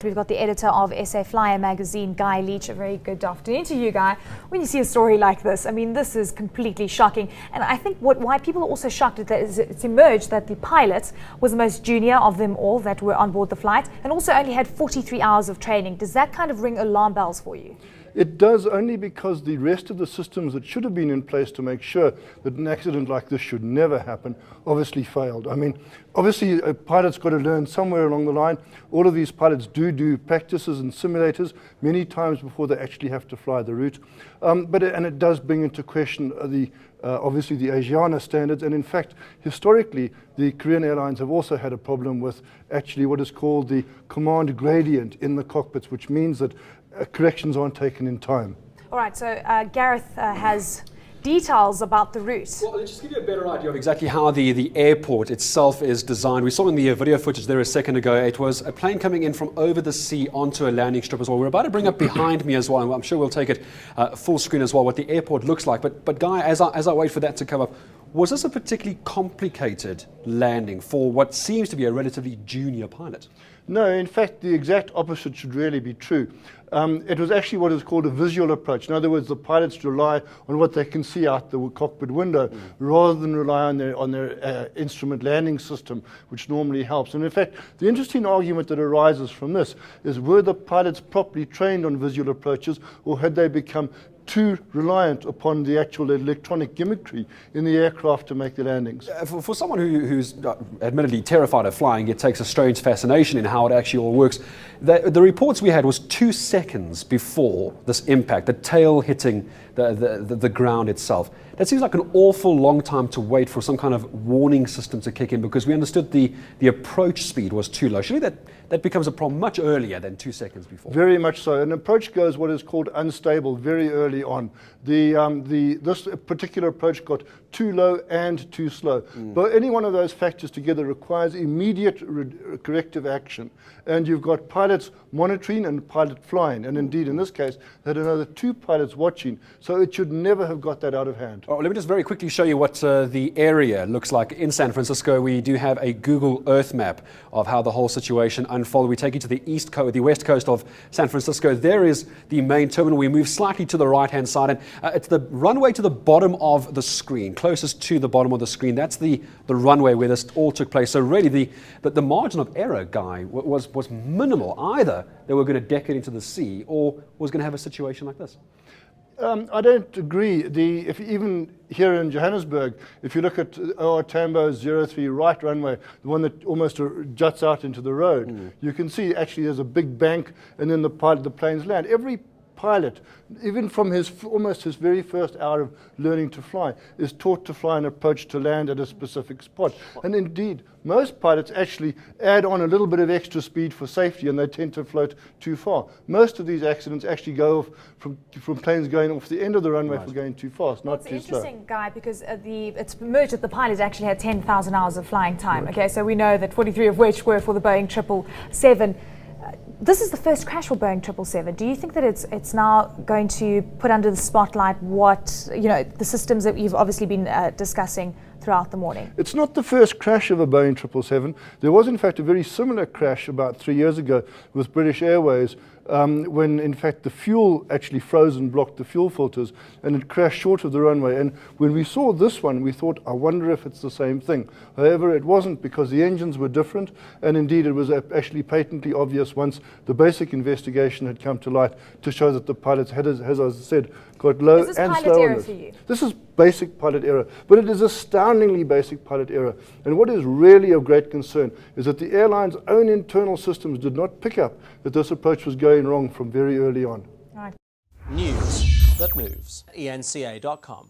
We've got the editor of SA Flyer magazine, Guy Leitch. A very good afternoon to you, Guy. When you see a story like this, I mean, this is completely shocking. And I think why people are also shocked is it's emerged that the pilot was the most junior of them all that were on board the flight and also only had 43 hours of training. Does that kind of ring alarm bells for you? It does, only because the rest of the systems that should have been in place to make sure that an accident like this should never happen obviously failed. I mean, obviously a pilot's got to learn somewhere along the line. All of these pilots do practices and simulators many times before they actually have to fly the route. And it does bring into question obviously the ASIANA standards, and in fact, historically, the Korean airlines have also had a problem with actually what is called the command gradient in the cockpits, which means that corrections aren't taken in time. All right, so Gareth has details about the route. Well, let's just give you a better idea of exactly how the airport itself is designed. We saw in the video footage there a second ago, it was a plane coming in from over the sea onto a landing strip as well. We're about to bring up behind me as well, and I'm sure we'll take it full screen as well, what the airport looks like. But Guy, as I wait for that to come up, was this a particularly complicated landing for what seems to be a relatively junior pilot? No, in fact, the exact opposite should really be true. It was actually what is called a visual approach. In other words, the pilots rely on what they can see out the cockpit window rather than rely on their instrument landing system, which normally helps. And in fact, the interesting argument that arises from this is, were the pilots properly trained on visual approaches, or had they become too reliant upon the actual electronic gimmickry in the aircraft to make the landings? For someone who's admittedly terrified of flying, it takes a strange fascination in how it actually all works. The reports we had was 2 seconds before this impact, the tail hitting the ground itself. That seems like an awful long time to wait for some kind of warning system to kick in, because we understood the approach speed was too low. Surely that becomes a problem much earlier than 2 seconds before. Very much so. An approach goes what is called unstable very early on. This particular approach got too low and too slow. But any one of those factors together requires immediate corrective action. And you've got pilots monitoring and pilot flying. And indeed, in this case, they had another 2 pilots watching. So it should never have got that out of hand. Oh, let me just very quickly show you what the area looks like in San Francisco. We do have a Google Earth map of how the whole situation unfolded. We take you to the west coast of San Francisco. There is the main terminal. We move slightly to the right-hand side, and it's the runway to the bottom of the screen, closest to the bottom of the screen. That's the runway where this all took place. So really, the margin of error, Guy, was minimal. Either they were going to deck it into the sea, or was going to have a situation like this. I don't agree. If even here in Johannesburg, if you look at our Tambo 03 right runway, the one that almost juts out into the road, you can see actually there's a big bank, and then the planes land. Every pilot, even from almost his very first hour of learning to fly, is taught to fly an approach to land at a specific spot. And indeed, most pilots actually add on a little bit of extra speed for safety, and they tend to float too far. Most of these accidents actually go off from planes going off the end of the runway for going too fast, not too slow. It's interesting, Guy, because it's emerged that the pilots actually had 10,000 hours of flying time. Right. Okay, so we know that 43 of which were for the Boeing 777. This is the first crash for Boeing 777. Do you think that it's now going to put under the spotlight the systems that you've obviously been discussing throughout the morning? It's not the first crash of a Boeing 777. There was in fact a very similar crash about 3 years ago with British Airways, when in fact the fuel actually froze and blocked the fuel filters, and it crashed short of the runway. And when we saw this one, we thought, I wonder if it's the same thing. However, it wasn't, because the engines were different, and indeed it was actually patently obvious once the basic investigation had come to light to show that the pilots had, as I said, got low and slow. Is this pilot error for you? This is basic pilot error, but it is astoundingly basic pilot error. And what is really of great concern is that the airline's own internal systems did not pick up that this approach was going wrong from very early on. Right. News that moves. eNCA.com.